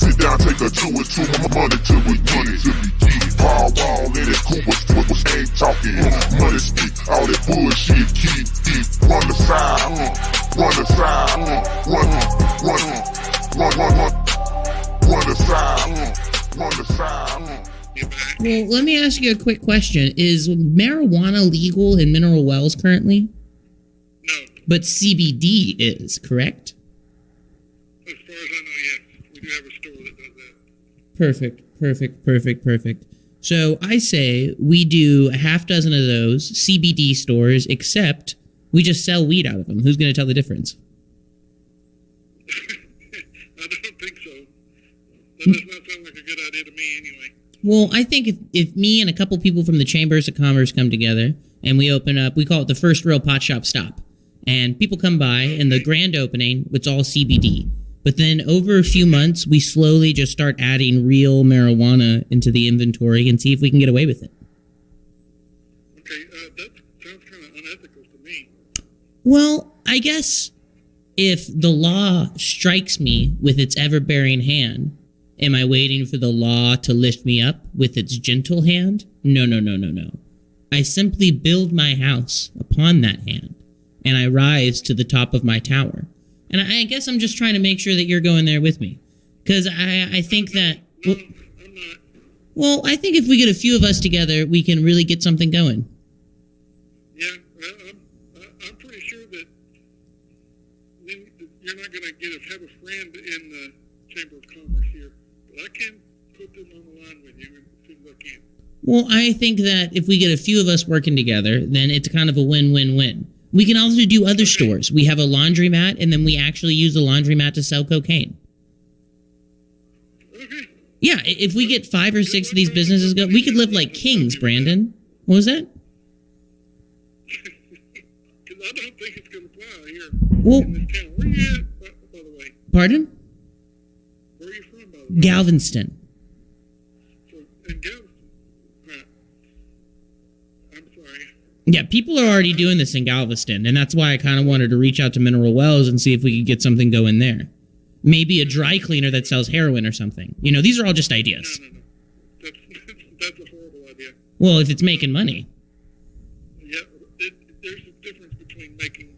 Sit down, take a two and two, money till we get it. Wall, let it cool, was ain't talking. Money speak, all that bullshit, keep it. Run the side, run the side, run the side, run the side. Well, let me ask you a quick question. Is marijuana legal in Mineral Wells currently? No. But CBD is, correct? As far as I know, yes. We do have a store that does that. Perfect. So I say we do a half dozen of those CBD stores, except we just sell weed out of them. Who's going to tell the difference? I don't think so. That does not sound like a good idea to me anyway. Well, I think if me and a couple people from the Chambers of Commerce come together and we open up, we call it the first real pot shop stop. And people come by, and the grand opening, it's all CBD. But then over a few months, we slowly just start adding real marijuana into the inventory and see if we can get away with it. Okay, that sounds kind of unethical to me. Well, I guess if the law strikes me with its ever-bearing hand, am I waiting for the law to lift me up with its gentle hand? No. I simply build my house upon that hand, and I rise to the top of my tower. And I guess I'm just trying to make sure that you're going there with me. Because I think that... No, I'm not. Well, I think if we get a few of us together, we can really get something going. Yeah, I'm pretty sure that you're not going to have a friend in the Chamber of Commerce here. But I can put them on the line with you as soon as I can. Well, I think that if we get a few of us working together, then it's kind of a win-win-win. We can also do other stores. We have a laundromat, and then we actually use the laundromat to sell cocaine. Okay. Yeah, if we get 5 or 6 of these businesses going, we could live like kings, Brandon. What was that? Because I don't think it's going to fly here Well, in this town. Where you at, by the way? Pardon? Where are you from, by the way? Galveston. So, in Galveston. Right. I'm sorry. Yeah, people are already doing this in Galveston, and that's why I kind of wanted to reach out to Mineral Wells and see if we could get something going there. Maybe a dry cleaner that sells heroin or something. You know, these are all just ideas. No. That's a horrible idea. Well, if it's making money. Yeah, there's a difference between making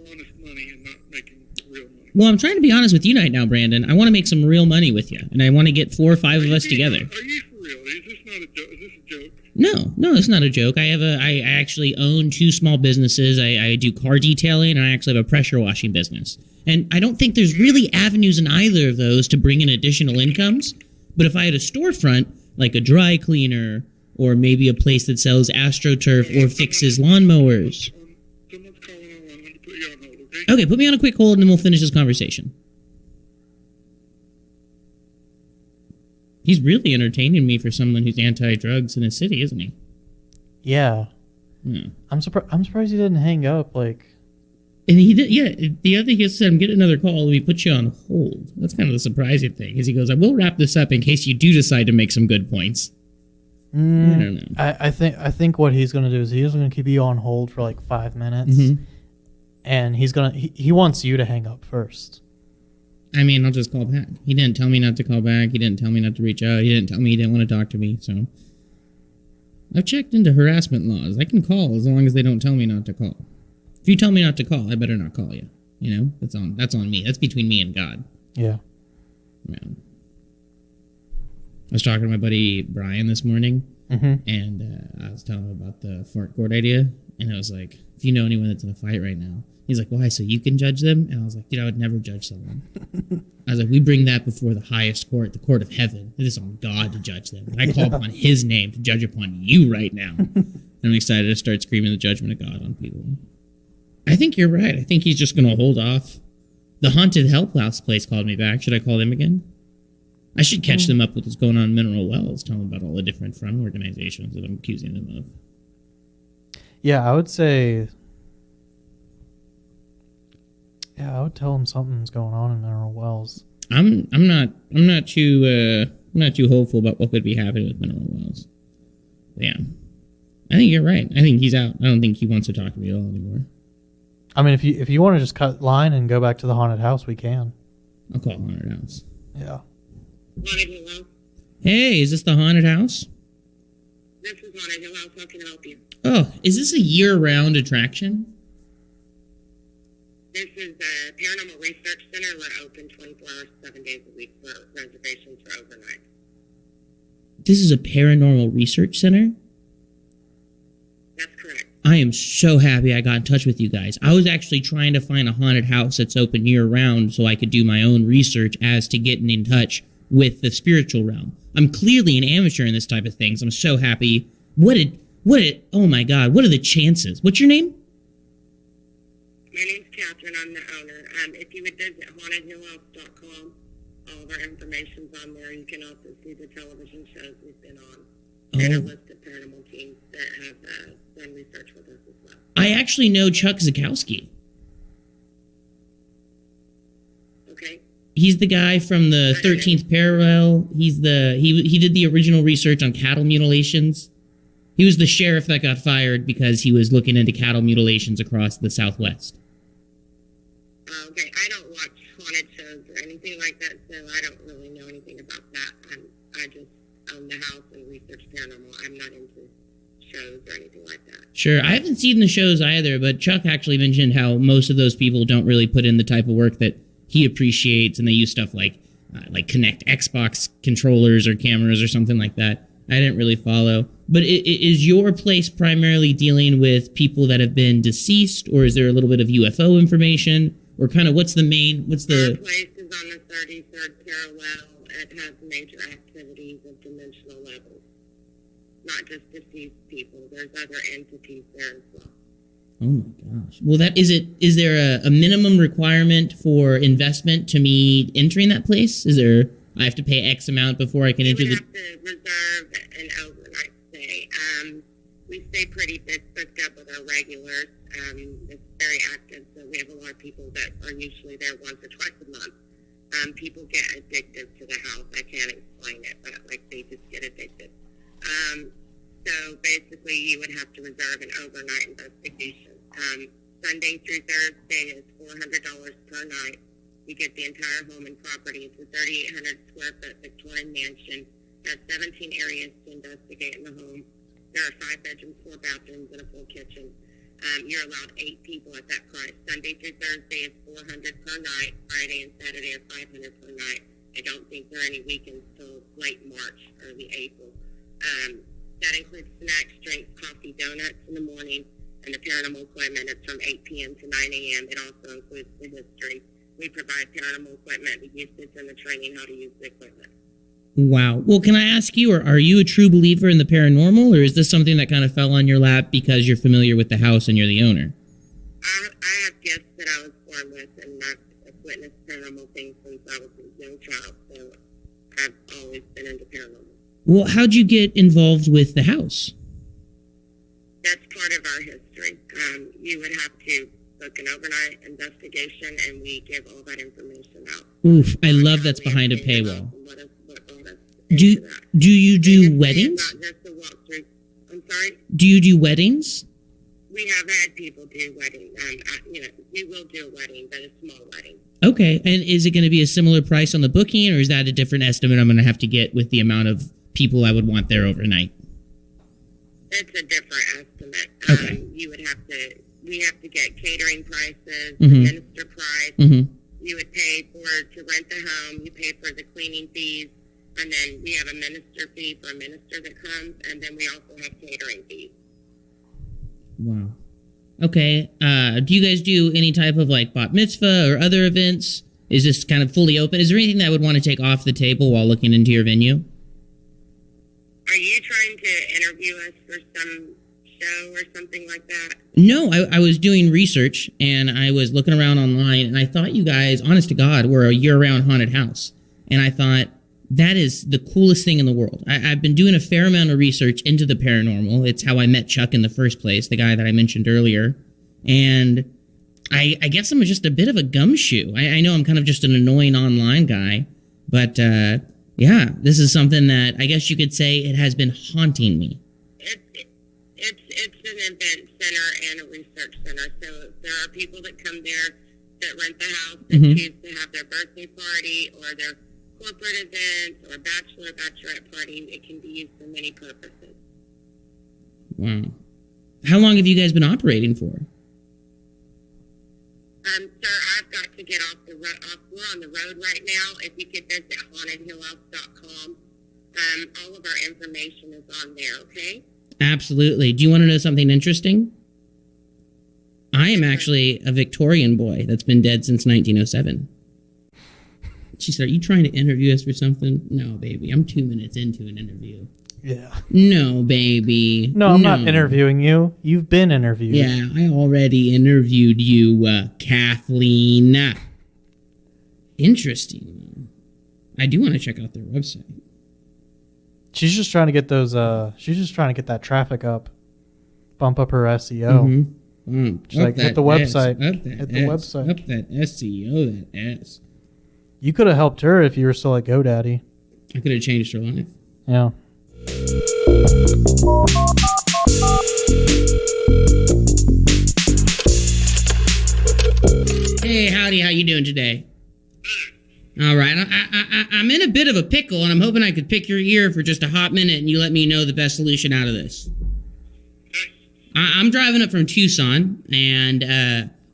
honest money and not making real money. Well, I'm trying to be honest with you right now, Brandon. I want to make some real money with you, and I want to get 4 or 5 of us together. Are you for real? Is this not a joke? Is this a joke? No, it's not a joke. I actually own 2 small businesses. I do car detailing, and I actually have a pressure washing business. And I don't think there's really avenues in either of those to bring in additional incomes. But if I had a storefront, like a dry cleaner, or maybe a place that sells AstroTurf or fixes lawnmowers. Someone's calling on. I'm going to put you on hold, okay? Okay, put me on a quick hold, and then we'll finish this conversation. He's really entertaining me for someone who's anti-drugs in a city, isn't he? Yeah. Yeah. I'm surprised he didn't hang up. Like, And he did, yeah. The other thing he said, get another call. Let me put you on hold. That's kind of the surprising thing. Is he goes, I will wrap this up in case you do decide to make some good points. I don't know. I think what he's gonna do is he's gonna keep you on hold for like 5 minutes, and he wants you to hang up first. I mean, I'll just call back. He didn't tell me not to call back. He didn't tell me not to reach out. He didn't tell me he didn't want to talk to me. So I've checked into harassment laws. I can call as long as they don't tell me not to call. If you tell me not to call, I better not call you. You know, that's on me. That's between me and God. Yeah. Man. I was talking to my buddy Brian this morning, and I was telling him about the fart court idea, and I was like, if you know anyone that's in a fight right now, he's like, why, so you can judge them? And I was like, dude, I would never judge someone. I was like, we bring that before the highest court, the court of heaven. It is on God to judge them. And I call upon his name to judge upon you right now. I'm excited to start screaming the judgment of God on people. I think you're right. I think he's just going to hold off. The Haunted Help House place called me back. Should I call them again? I should catch them up with what's going on in Mineral Wells, tell them about all the different front organizations that I'm accusing them of. Yeah, I would say... Yeah, I would tell him something's going on in Mineral Wells. I'm not too hopeful about what could be happening with Mineral Wells. Yeah. I think you're right. I think he's out. I don't think he wants to talk to me at all anymore. I mean, if you want to just cut line and go back to the haunted house, we can. I'll call Haunted House. Yeah. Haunted Hill House. Hey, is this the haunted house? This is Haunted Hill House. How can I help you? Oh, is this a year-round attraction? This is a Paranormal Research Center. We're open 24 hours, 7 days a week for reservations for overnight. This is a paranormal research center? That's correct. I am so happy I got in touch with you guys. I was actually trying to find a haunted house that's open year-round so I could do my own research as to getting in touch with the spiritual realm. I'm clearly an amateur in this type of things. I'm so happy. Oh my God, what are the chances? What's your name? My name's Catherine. I'm the owner. If you would visit hauntedhillhouse.com, all of our information's on there. You can also see the television shows we've been on and a list of paranormal teams that have done research with us as well. I actually know Chuck Zukowski. Okay. He's the guy from the 13th Parallel. He did the original research on cattle mutilations. He was the sheriff that got fired because he was looking into cattle mutilations across the Southwest. Okay, I don't watch haunted shows or anything like that, so I don't really know anything about that. I just own the house and research paranormal. I'm not into shows or anything like that. Sure, I haven't seen the shows either, but Chuck actually mentioned how most of those people don't really put in the type of work that he appreciates, and they use stuff like Kinect Xbox controllers or cameras or something like that. I didn't really follow. But is your place primarily dealing with people that have been deceased, or is there a little bit of UFO information? Or kind of what's the... Our place is on the 33rd parallel. It has major activities of dimensional levels. Not just deceased people. There's other entities there as well. Oh my gosh. Well, is there a minimum requirement for investment to me entering that place? I have to pay X amount before I can enter the... You would have to reserve an overnight stay. We stay pretty booked up with our regulars. It's very active, so we have a lot of people that are usually there once or twice a month. People get addicted to the house. I can't explain it, but they just get addicted. So basically, you would have to reserve an overnight investigation. Sunday through Thursday is $400 per night. You get the entire home and property. It's a 3,800 square foot Victorian mansion. Has 17 areas to investigate in the home. There are 5 bedrooms, 4 bathrooms, and a full kitchen. You're allowed 8 people at that price. Sunday through Thursday is $400 per night. Friday and Saturday are $500 per night. I don't think there are any weekends till late March, early April. That includes snacks, drinks, coffee, donuts in the morning, and the paranormal equipment is from 8 p.m. to 9 a.m. It also includes the history. We provide paranormal equipment, the usage, and the training how to use the equipment. Wow. Well, can I ask you, are you a true believer in the paranormal, or is this something that kind of fell on your lap because you're familiar with the house and you're the owner? I have gifts that I was born with, and I've witnessed paranormal things since I was a young child, so I've always been into paranormal. Well, how'd you get involved with the house? That's part of our history. You would have to book an overnight investigation, and we give all that information out. Oof, I love that's behind a paywall. Do you do weddings? Not just a walkthrough. I'm sorry? Do you do weddings? We have had people do weddings. We will do a wedding, but a small wedding. Okay, and is it going to be a similar price on the booking, or is that a different estimate I'm going to have to get with the amount of people I would want there overnight? It's a different estimate. Okay. We have to get catering prices, Mm-hmm. minister price. Mm-hmm. You would pay to rent the home. You pay for the cleaning fees. And then we have a minister fee for a minister that comes. And then we also have catering fees. Wow. Okay. Do you guys do any type of bat mitzvah or other events? Is this kind of fully open? Is there anything that I would want to take off the table while looking into your venue? Are you trying to interview us for some show or something like that? No, I was doing research and I was looking around online and I thought you guys, honest to God, were a year-round haunted house. And I thought, that is the coolest thing in the world. I've been doing a fair amount of research into the paranormal. It's how I met Chuck in the first place, the guy that I mentioned earlier. And I guess I'm just a bit of a gumshoe. I know I'm kind of just an annoying online guy. But, yeah, this is something that I guess you could say it has been haunting me. It's an event center and a research center. So there are people that come there that rent the house that choose to have their birthday party or their corporate events or bachelor, bachelorette parties. It can be used for many purposes. Wow. How long have you guys been operating for? Sir, I've got to get off the road. We're on the road right now. If you could visit hauntedhillhouse.com, all of our information is on there, okay? Absolutely. Do you want to know something interesting? I am actually a Victorian boy that's been dead since 1907. She said, are you trying to interview us for something? No, baby. I'm 2 minutes into an interview. Yeah. No, baby. No, I'm not interviewing you. You've been interviewed. Yeah, I already interviewed you, Kathleen. Interesting. I do want to check out their website. She's just trying to get those. She's just trying to get that traffic up, bump up her SEO. She's like, hit the website. Hit the website. Up that SEO, that S. You could have helped her if you were still at GoDaddy. I could have changed her life. Yeah. Hey, howdy, how you doing today? All right, I'm in a bit of a pickle, and I'm hoping I could pick your ear for just a hot minute, and you let me know the best solution out of this. I'm driving up from Tucson, and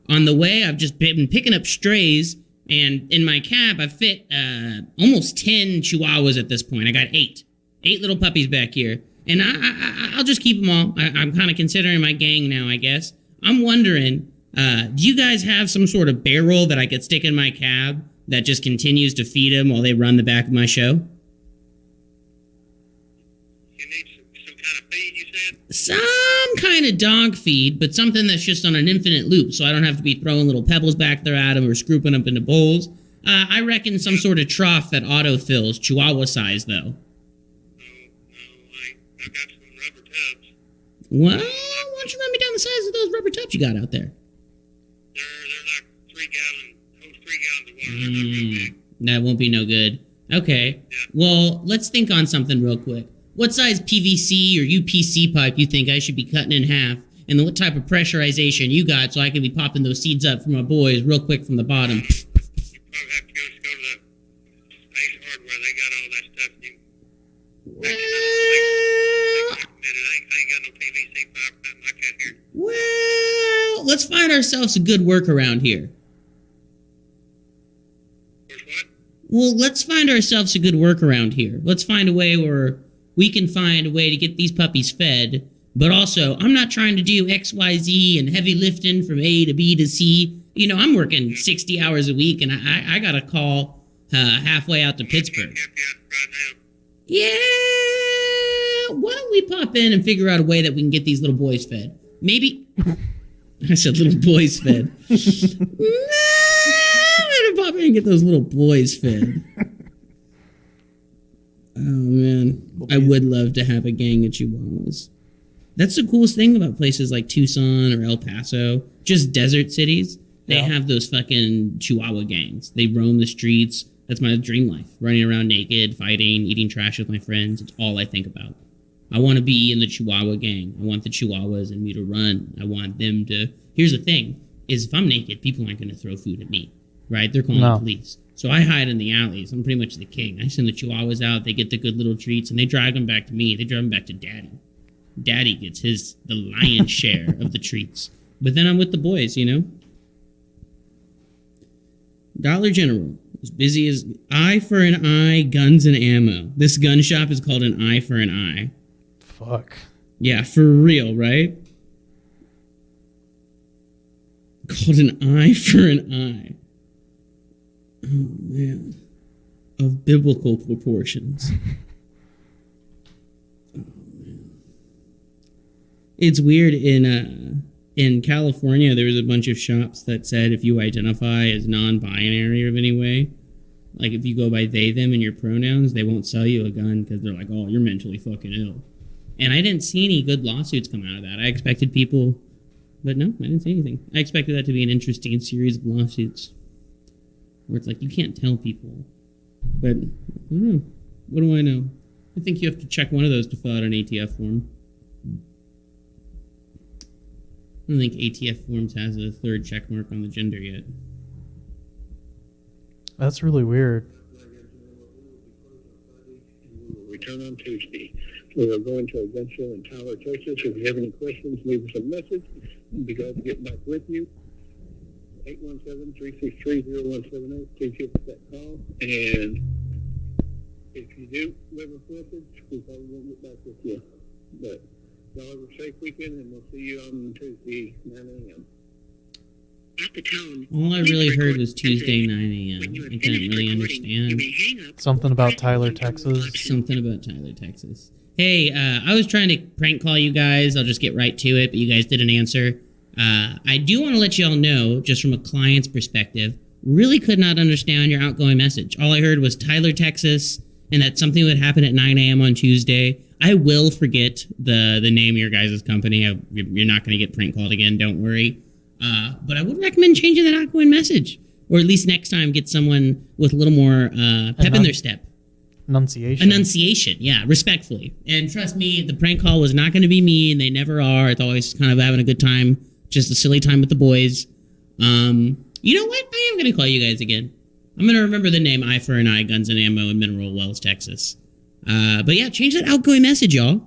on the way, I've just been picking up strays, and in my cab, I fit almost 10 Chihuahuas at this point. I got 8 little puppies back here, and I'll just keep them all. I'm kind of considering my gang now, I guess. I'm wondering, do you guys have some sort of barrel that I could stick in my cab that just continues to feed them while they run the back of my show? You need some kind of feed, you said? Some kind of dog feed, but something that's just on an infinite loop, so I don't have to be throwing little pebbles back there at them or scooping up into bowls. I reckon some sort of trough that auto-fills, Chihuahua size, though. I've got some rubber tubs. Well, why don't you run me down the size of those rubber tubs you got out there? They're like 3 gallons of water. They're not real big. That won't be no good. Okay. Yeah. Well, let's think on something real quick. What size PVC or UPC pipe you think I should be cutting in half? And then what type of pressurization you got so I can be popping those seeds up for my boys real quick from the bottom? You probably have to go to the Ace Hardware. They got all that stuff. I ain't got no PVC pipe, nothing like that here. Well, let's find ourselves a good workaround here. Where's what? Well, let's find ourselves a good workaround here. Let's find a way where we can find a way to get these puppies fed, but also, I'm not trying to do XYZ and heavy lifting from A to B to C. You know, I'm working 60 hours a week, and I got a call halfway out to Pittsburgh. Right now. Yeah, why don't we pop in and figure out a way that we can get these little boys fed? Maybe. I said little boys fed. I'm gonna pop in and get those little boys fed. Oh man, I would love to have a gang of Chihuahuas. That's the coolest thing about places like Tucson or El Paso, just desert cities. They have those fucking Chihuahua gangs. They roam the streets. That's my dream life. Running around naked, fighting, eating trash with my friends. It's all I think about. I want to be in the Chihuahua gang. I want the Chihuahuas and me to run. I want them to... Here's the thing, is if I'm naked, people aren't going to throw food at me, right? They're calling the police. So I hide in the alleys. I'm pretty much the king. I send the Chihuahuas out. They get the good little treats, and they drag them back to me. They drive them back to Daddy. Daddy gets the lion's share of the treats. But then I'm with the boys, you know? Dollar General. As busy as eye for an eye, guns and ammo. This gun shop is called an eye for an eye. Fuck. Yeah, for real, right? Called an eye for an eye. Oh, man. Of biblical proportions. Oh, man. It's weird, in California, there was a bunch of shops that said if you identify as non-binary of any way, like if you go by they, them, and your pronouns, they won't sell you a gun because they're like, oh, you're mentally fucking ill. And I didn't see any good lawsuits come out of that. I expected people, but no, I didn't see anything. I expected that to be an interesting series of lawsuits where it's like, you can't tell people. But, I don't know. What do I know? I think you have to check one of those to fill out an ATF form. I don't think ATF Forms has a third check mark on the gender yet. That's really weird. return on Tuesday. We are going to event show in Tyler, Texas. If you have any questions, leave us a message. We'll be glad to get back with you. 817-363-0178. Please give us that call. And if you do leave us a message, we probably won't get back with you. But y'all have a safe weekend, and we'll see you on Tuesday, 9 a.m. At the tone, All I really heard was Tuesday 9 a.m. I didn't really understand. Something about Tyler, Texas. Something about Tyler, Texas. Hey, I was trying to prank call you guys. I'll just get right to it, but you guys didn't answer. I do want to let you all know, just from a client's perspective, really could not understand your outgoing message. All I heard was Tyler, Texas, and that something would happen at 9 a.m. on Tuesday. I will forget the name of your guys' company. You're not going to get prank called again, don't worry. But I would recommend changing that outgoing message. Or at least next time get someone with a little more pep in their step. Enunciation, yeah, respectfully. And trust me, the prank call was not going to be mean. They never are. It's always kind of having a good time. Just a silly time with the boys. You know what? I am going to call you guys again. I'm going to remember the name Eye for an Eye, Guns and Ammo in Mineral Wells, Texas. But yeah, change that outgoing message, y'all.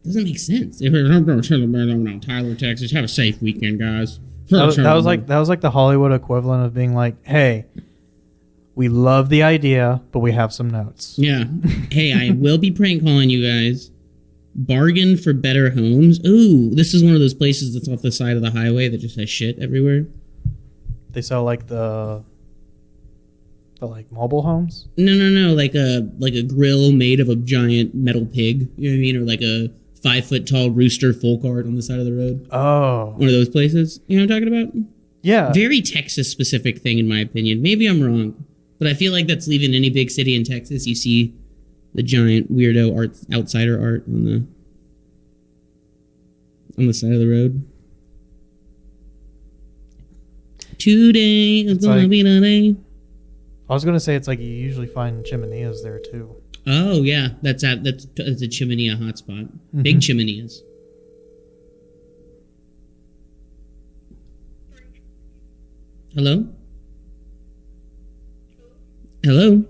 Doesn't make sense. I'm going to tell them Tyler, Texas. Have a safe weekend, guys. That was like the Hollywood equivalent of being like, hey, we love the idea, but we have some notes. Yeah. Hey, I will be prank calling you guys. Bargain for Better Homes. Ooh, this is one of those places that's off the side of the highway that just has shit everywhere. They sell like the like mobile homes? No. Like a grill made of a giant metal pig. You know what I mean? Or like a 5-foot tall rooster folk art on the side of the road. Oh. One of those places. You know what I'm talking about? Yeah. Very Texas specific thing in my opinion. Maybe I'm wrong. But I feel like that's leaving any big city in Texas. You see the giant weirdo outsider art on the side of the road. Today is gonna be the day. I was gonna say it's like you usually find chimeneas there too. Oh yeah, that's a chimenea hotspot. Mm-hmm. Big chimeneas. Hello? Hello?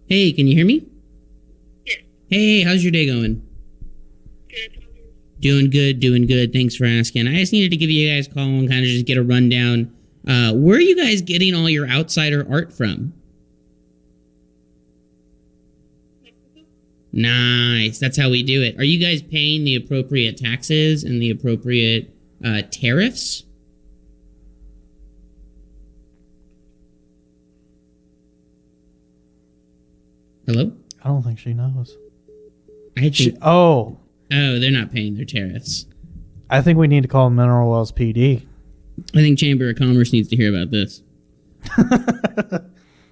Hey, can you hear me? Yes. Hey, how's your day going? Good. Doing good. Thanks for asking. I just needed to give you guys a call and kind of just get a rundown. Where are you guys getting all your outsider art from? Mexico? Nice. That's how we do it. Are you guys paying the appropriate taxes and the appropriate tariffs? Hello? I don't think she knows. Oh, they're not paying their tariffs. I think we need to call Mineral Wells PD. I think Chamber of Commerce needs to hear about this.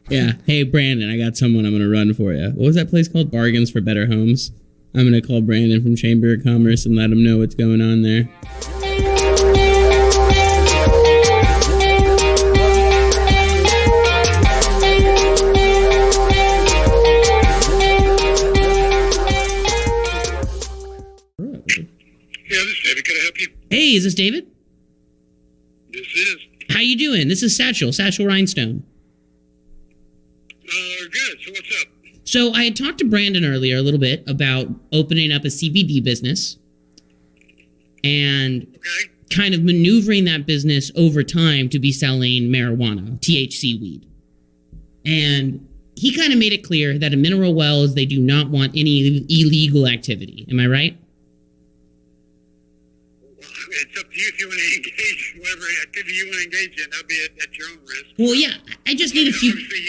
Yeah. Hey, Brandon, I got someone I'm going to run for you. What was that place called? Bargains for Better Homes? I'm going to call Brandon from Chamber of Commerce and let him know what's going on there. Yeah, this is David. Can I help you? Hey, is this David? This is. How you doing? This is Satchel Rhinestone. Good. So what's up? So I had talked to Brandon earlier a little bit about opening up a CBD business and kind of maneuvering that business over time to be selling marijuana, THC weed. And he kind of made it clear that in Mineral Wells, they do not want any illegal activity. Am I right? It's up to you if you want to engage whatever activity you want to engage in. That'll be at your own risk. Well, yeah, I just need a few. Obviously,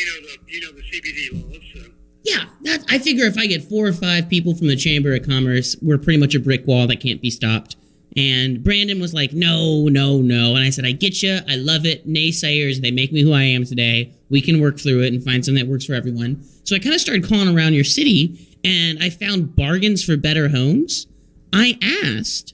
you know the CBD laws. So. Yeah, I figure if I get 4 or 5 people from the Chamber of Commerce, we're pretty much a brick wall that can't be stopped. And Brandon was like, no. And I said, I get you. I love it. Naysayers, they make me who I am today. We can work through it and find something that works for everyone. So I kind of started calling around your city, and I found Bargains for Better Homes. I asked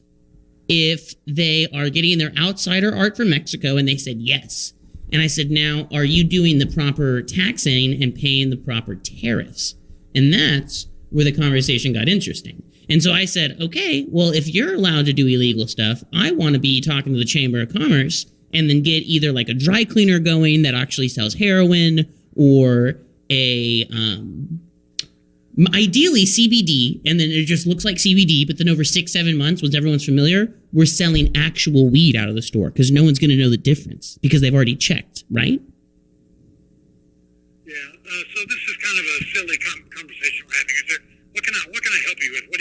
if they are getting their outsider art from Mexico, and they said yes. And I said, now, are you doing the proper taxing and paying the proper tariffs? And that's where the conversation got interesting. And so I said, okay, well, if you're allowed to do illegal stuff, I want to be talking to the Chamber of Commerce and then get either like a dry cleaner going that actually sells heroin or a ideally CBD, and then it just looks like CBD, but then over 6-7 months, once everyone's familiar, we're selling actual weed out of the store because no one's going to know the difference because they've already checked, right? Yeah. So this is kind of a silly conversation we're having. What can I help you with? What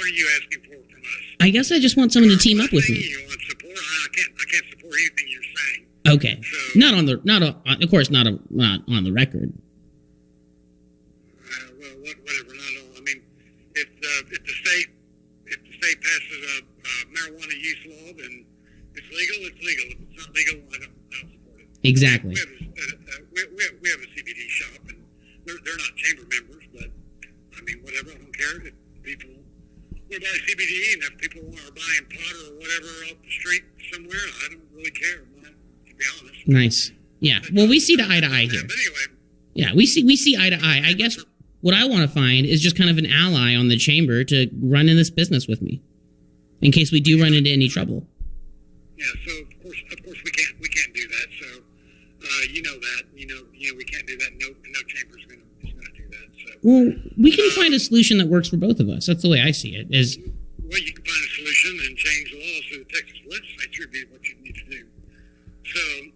are you asking for from us? I guess I just want someone to team up with me. You want support? I can't support anything you're saying. Okay. So, of course, not on the record. Well, whatever. Not all. I mean, if the state passes a marijuana use law, then it's legal. It's legal. If it's not legal, I don't support it. Exactly. We have a CBD shop, and they're not chamber members, but I mean, whatever. I don't care if people will buy CBD, and if people are buying pot or whatever off the street somewhere, I don't really care, man, to be honest. Nice. Yeah. Well, we see eye to eye here. But anyway. Yeah, we see eye to eye. I guess what I want to find is just kind of an ally on the chamber to run in this business with me, in case we do run into any trouble. Yeah. So of course we can't do that. So you know that we can't do that. No chamber's gonna do that. So. Well, we can find a solution that works for both of us. That's the way I see it. Well, you can find a solution and change the laws through the Texas legislature. Would be what you need to do. So.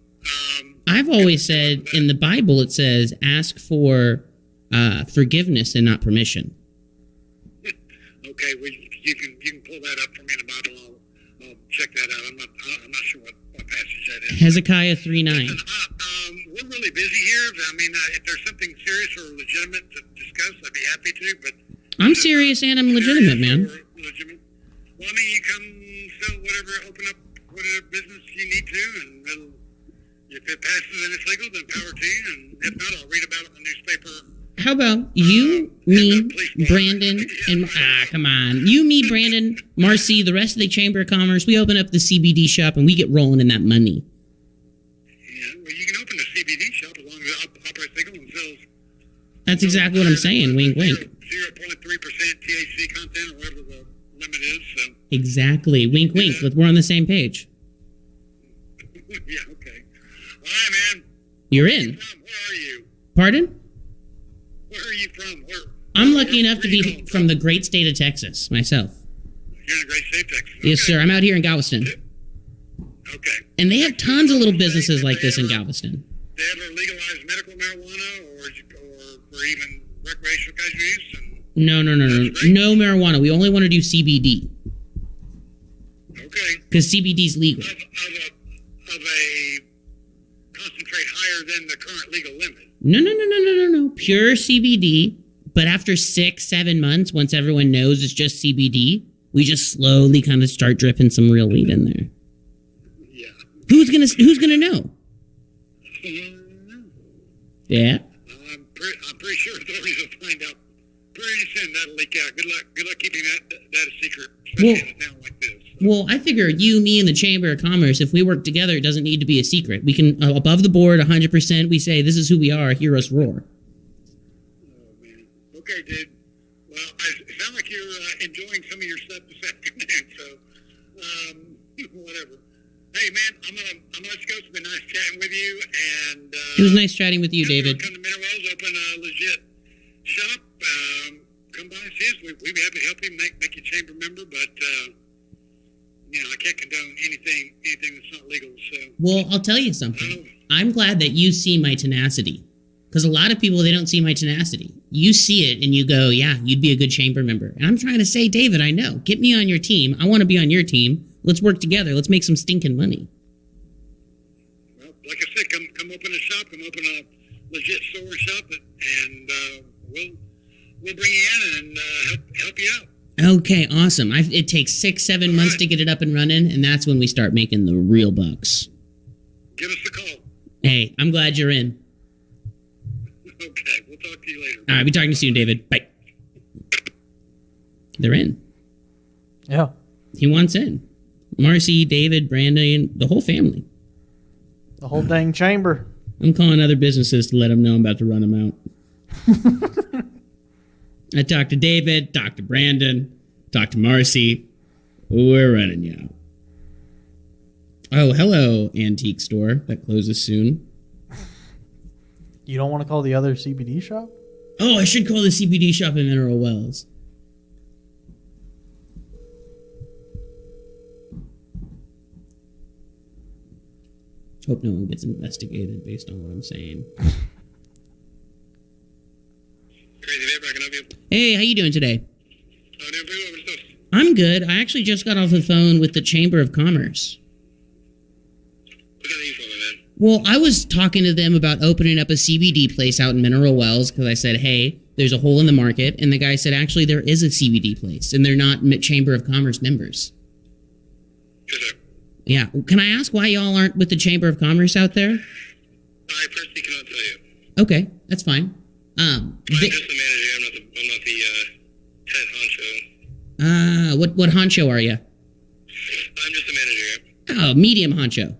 I've always said in the Bible it says ask for forgiveness and not permission. Okay, well you can pull that up for me in the Bible. I'll check that out. I'm not sure what passage that is. Hezekiah 3:9. We're really busy here. I mean, if there's something serious or legitimate to discuss, I'd be happy to. But I'm serious and I'm legitimate, man. Legitimate. Well, I mean, you come sell whatever, open up whatever business you need to, and if it passes and it's legal, then power to you. And if not, I'll read about it in the newspaper. How about you, me, Brandon, and come on, you, me, Brandon, Marcy, the rest of the Chamber of Commerce. We open up the CBD shop and we get rolling in that money. Yeah, well, you can open a CBD shop as long as it operates legal and sells. That's exactly what I'm saying. Wink, wink. 0.3% THC content or whatever the limit is. So. Exactly. Wink, wink. We're on the same page. Yeah. Okay. All right, man. You're in. Where are you? Pardon? Where are you from? I'm lucky enough to be from the great state of Texas myself. You're in the great state of Texas. Okay. Yes, sir. I'm out here in Galveston. Okay. And they have tons of little businesses like this in Galveston. They ever legalized medical marijuana or even recreational guys use? No. No marijuana. We only want to do CBD. Okay. Because CBD's legal. Of a concentrate higher than the current legal limit. No. Pure CBD. But after 6-7 months, once everyone knows it's just CBD, we just slowly kind of start dripping some real weed in there. Yeah. Who's gonna know? Yeah. I'm pretty sure authorities will find out pretty soon. That'll leak out. Good luck keeping that a secret, especially in a town like this. Well, I figure you, me, and the Chamber of Commerce, if we work together, it doesn't need to be a secret. We can, above the board, 100%, we say, this is who we are, hear us roar. Oh, man. Okay, dude. Well, it sounds like you're enjoying some of your stuff this afternoon, so, whatever. Hey, man, I'm gonna let you go. It's been nice chatting with you, and... it was nice chatting with you, David. Come to Minerals, open a legit shop. Come by and see us. We'd be happy to help you, make you a chamber member, but... I can't condone anything that's not legal. So. Well, I'll tell you something. I'm glad that you see my tenacity. Because a lot of people, they don't see my tenacity. You see it and you go, yeah, you'd be a good chamber member. And I'm trying to say, David, I know. Get me on your team. I want to be on your team. Let's work together. Let's make some stinking money. Well, like I said, come open a shop. Come open a legit store shop. And we'll bring you in and help you out. Okay, awesome. It takes 6-7 months to get it up and running, and that's when we start making the real bucks. Give us a call. Hey, I'm glad you're in. Okay, we'll talk to you later. All right, be talking to you soon, David. Bye. They're in. Yeah. He wants in. Marcy, David, Brandon, the whole family. The whole dang chamber. I'm calling other businesses to let them know I'm about to run them out. I talked to David, talked to Brandon, talked to Marcy. We're running you out. Oh, hello, antique store that closes soon. You don't want to call the other CBD shop? Oh, I should call the CBD shop in Mineral Wells. Hope no one gets investigated based on what I'm saying. Crazy Dave, I can help you. Hey, how you doing today? Oh, doing pretty well yourself. I'm good. I actually just got off the phone with the Chamber of Commerce. What can I do for you, man? Well, I was talking to them about opening up a CBD place out in Mineral Wells because I said, hey, there's a hole in the market. And the guy said, actually, there is a CBD place, and they're not Chamber of Commerce members. Yes, sir. Yeah. Can I ask why y'all aren't with the Chamber of Commerce out there? I personally cannot tell you. Okay, that's fine. I'm just the manager. I'm not the head honcho. What honcho are you? I'm just the manager. Oh, medium honcho.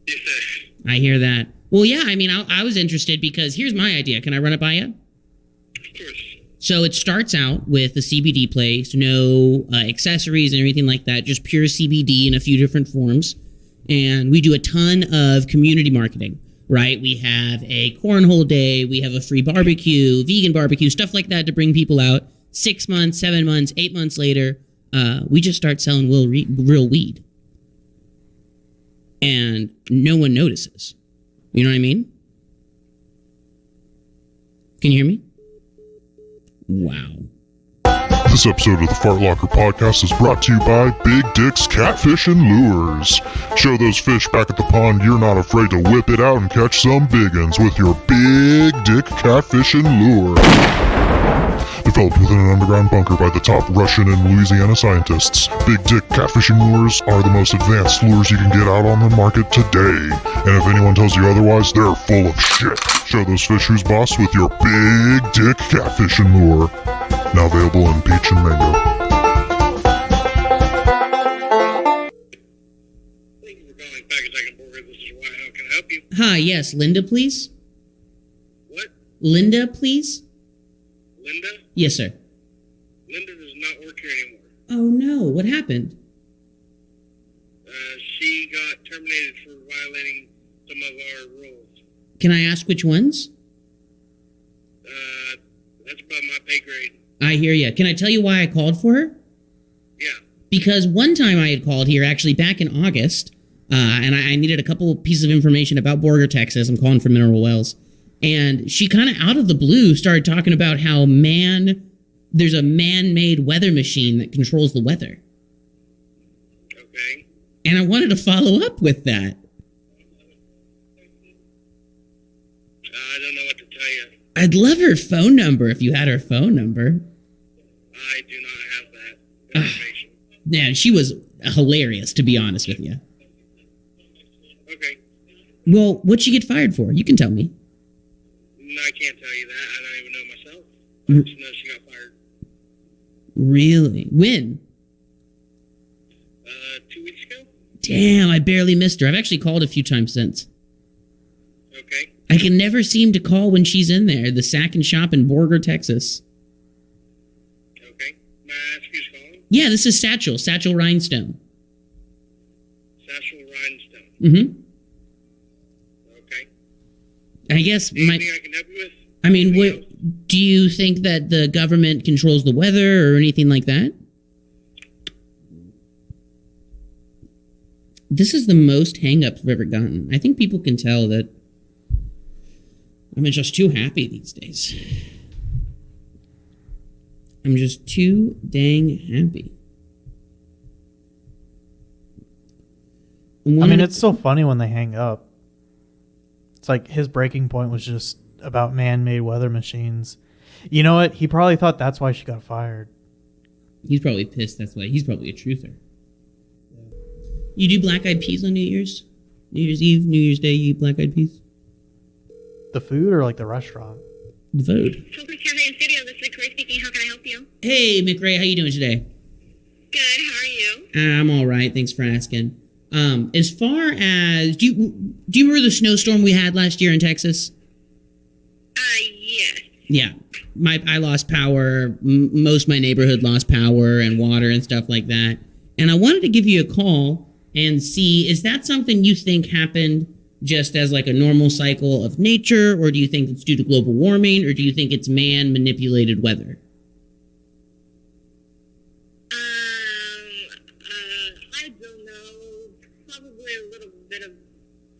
Yes, sir. I hear that. Well, yeah, I mean, I was interested because here's my idea. Can I run it by you? Of course. So it starts out with a CBD place, no accessories and everything like that, just pure CBD in a few different forms. And we do a ton of community marketing, right? We have a cornhole day, we have a free barbecue, vegan barbecue, stuff like that to bring people out. 6 months, 7 months, 8 months later, we just start selling real weed. And no one notices. You know what I mean? Can you hear me? Wow. This episode of the Fart Locker Podcast is brought to you by Big Dick's Catfish and Lures. Show those fish back at the pond you're not afraid to whip it out and catch some big uns with your Big Dick Catfish and Lure. Developed within an underground bunker by the top Russian and Louisiana scientists, Big Dick Catfishing Lures are the most advanced lures you can get out on the market today. And if anyone tells you otherwise, they're full of shit. Show those fish who's boss with your Big Dick Catfishing Lure. Now available in peach and mango. Thank you for calling Package Icon Burger. This is Wyatt. How can I help you? Hi, yes, Linda, please? What? Linda, please? Linda? Yes, sir. Linda does not work here anymore. Oh, no. What happened? She got terminated for violating some of our rules. Can I ask which ones? That's above my pay grade. I hear you. Can I tell you why I called for her? Yeah. Because one time I had called here, actually back in August, and I needed a couple pieces of information about Borger, Texas. I'm calling from Mineral Wells. And she kind of out of the blue started talking about how there's a man-made weather machine that controls the weather. Okay. And I wanted to follow up with that. I don't know what to tell you. I'd love her phone number if you had her phone number. I do not have that information. Yeah, she was hilarious, to be honest with you. Okay. Well, what'd she get fired for? You can tell me. No, I can't tell you that. I don't even know myself. I just know she got fired. Really? When? 2 weeks ago? Damn, I barely missed her. I've actually called a few times since. Okay. I can never seem to call when she's in there. The Sack and Shop in Borger, Texas. Okay. May I ask who's calling? Yeah, this is Satchel Rhinestone. Satchel Rhinestone. Mm-hmm. Okay. I guess Anything I can help you with? I mean, Anything else? do you think that the government controls the weather or anything like that? This is the most hang-ups I've ever gotten. I think people can tell that I'm just too happy these days. I'm just too dang happy. I mean, it's so funny when they hang up. It's like his breaking point was just about man-made weather machines. You know what? He probably thought that's why she got fired. He's probably pissed. That's why. He's probably a truther. You do black-eyed peas on New Year's? New Year's Eve, New Year's Day, you eat black-eyed peas? The food or like the restaurant? The food. Focus Cafe and Studio, this is Victoria speaking. How can I help you? Hey, McRae, how you doing today? Good, how are you? I'm all right. Thanks for asking. As far as do you remember the snowstorm we had last year in Texas? Yes. Yeah, I lost power. Most of my neighborhood lost power and water and stuff like that. And I wanted to give you a call and see, is that something you think happened just as like a normal cycle of nature, or do you think it's due to global warming, or do you think it's man-manipulated weather? I don't know. Probably a little bit of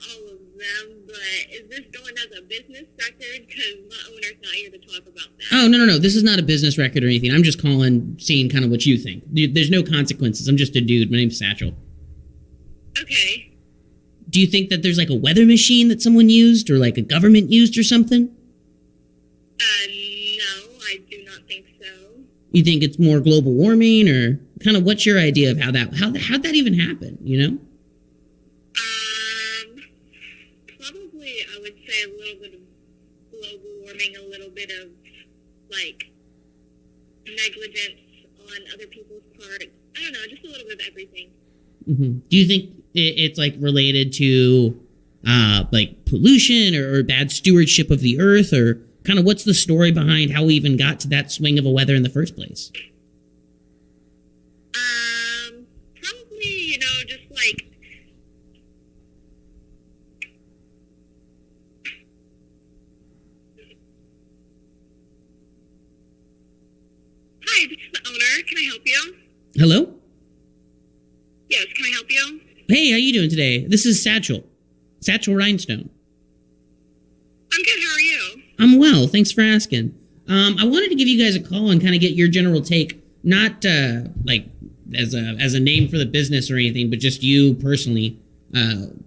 all of them, but is this going as a business record? Because my owner's not here to talk about that. Oh, no. This is not a business record or anything. I'm just calling, seeing kind of what you think. There's no consequences. I'm just a dude. My name's Satchel. Okay. Do you think that there's like a weather machine that someone used, or like a government used or something? No, I do not think so. You think it's more global warming, or kind of what's your idea of how'd that even happen, you know? Probably I would say a little bit of global warming, a little bit of, like, negligence on other people's part. I don't know, just a little bit of everything. Mm-hmm. Do you think it's like related to like pollution or bad stewardship of the earth, or kind of what's the story behind how we even got to that swing of a weather in the first place? Probably, just like, hi, this is the owner. Can I help you? Hello? Yes, can I help you? Hey, how you doing today? This is Satchel Rhinestone. I'm good, how are you? I'm well, thanks for asking. I wanted to give you guys a call and kind of get your general take, not like as a name for the business or anything, but just you personally. Kind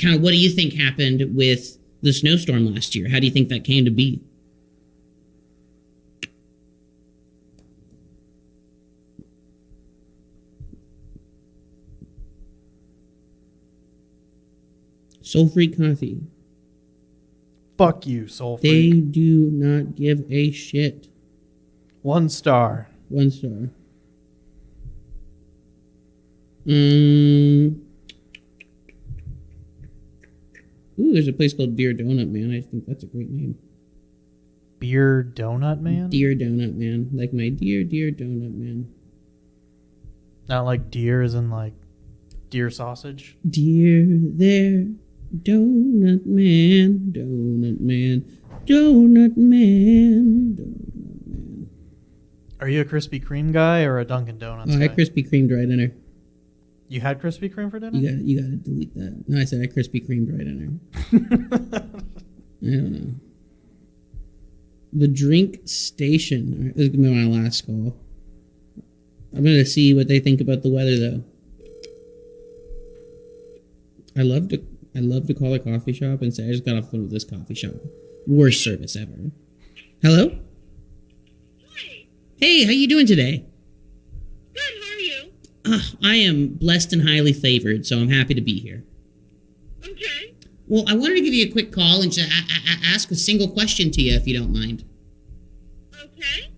of what do you think happened with the snowstorm last year? How do you think that came to be? Soul Freak Coffee. Fuck you, Soul They Freak. do not give a shit. 1 star. 1 star. Ooh, there's a place called Dear Donut Man. I think that's a great name. Beer Donut Man? Dear Donut Man. Like my dear Donut Man. Not like deer as in like deer sausage? Dear there, Donut Man, Donut Man, Donut Man, Donut Man. Are you a Krispy Kreme guy or a Dunkin' Donuts Oh, I guy? had Krispy Kremed right in her. You had Krispy Kreme for dinner? You gotta delete that. No, I said I Krispy Kremed right in her. I don't know. The Drink Station. All right, this is gonna be my last call. I'm gonna see what they think about the weather, though. I love to call a coffee shop and say I just got off the phone with this coffee shop. Worst service ever. Hello? Hi, Hey, how you doing today? good, how are you? I am blessed and highly favored, so I'm happy to be here. Okay. Well, I wanted to give you a quick call and just ask a single question to you, if you don't mind. Okay.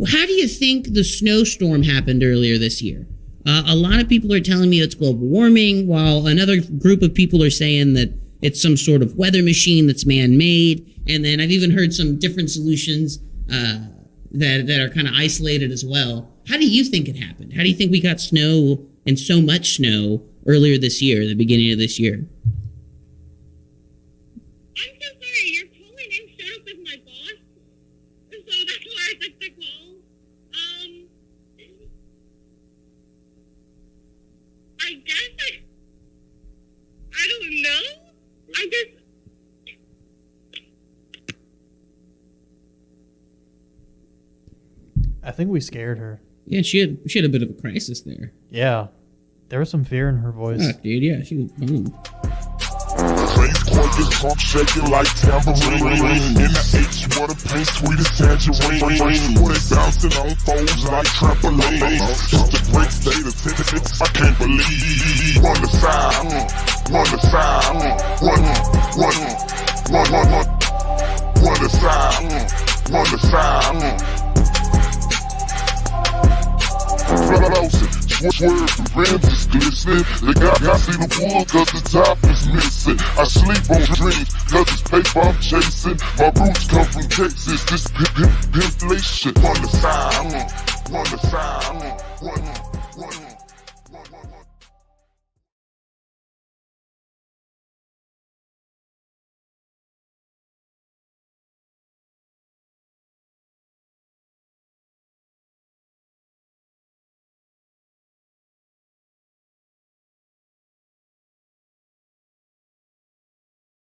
How do you think the snowstorm happened earlier this year? A lot of people are telling me it's global warming, while another group of people are saying that it's some sort of weather machine that's man-made. And then I've even heard some different solutions that are kind of isolated as well. How do you think it happened? How do you think we got snow, and so much snow, earlier this year, the beginning of this year? I'm so sorry, you're calling in showed up with my boss, so that's why I took the call. I guess I don't know. I just, I think we scared her. Yeah, she had a bit of a crisis there. Yeah. There was some fear in her voice. Fuck, dude, yeah, she was bummed. Face gorgeous, pump shaking like tambourine. In the H, what a paint, sweet as tangerine. What it bouncing on foes like trampoline. Just a great state of tennis, I can't believe. Run the side, run the side, run the side, run the side. Frozen, swerve, the rims is glistening. They got see the wood cause the top is missing. I sleep on dreams cause it's paper I'm chasing. My roots come from Texas, this inflation. Run the side, run the side, run.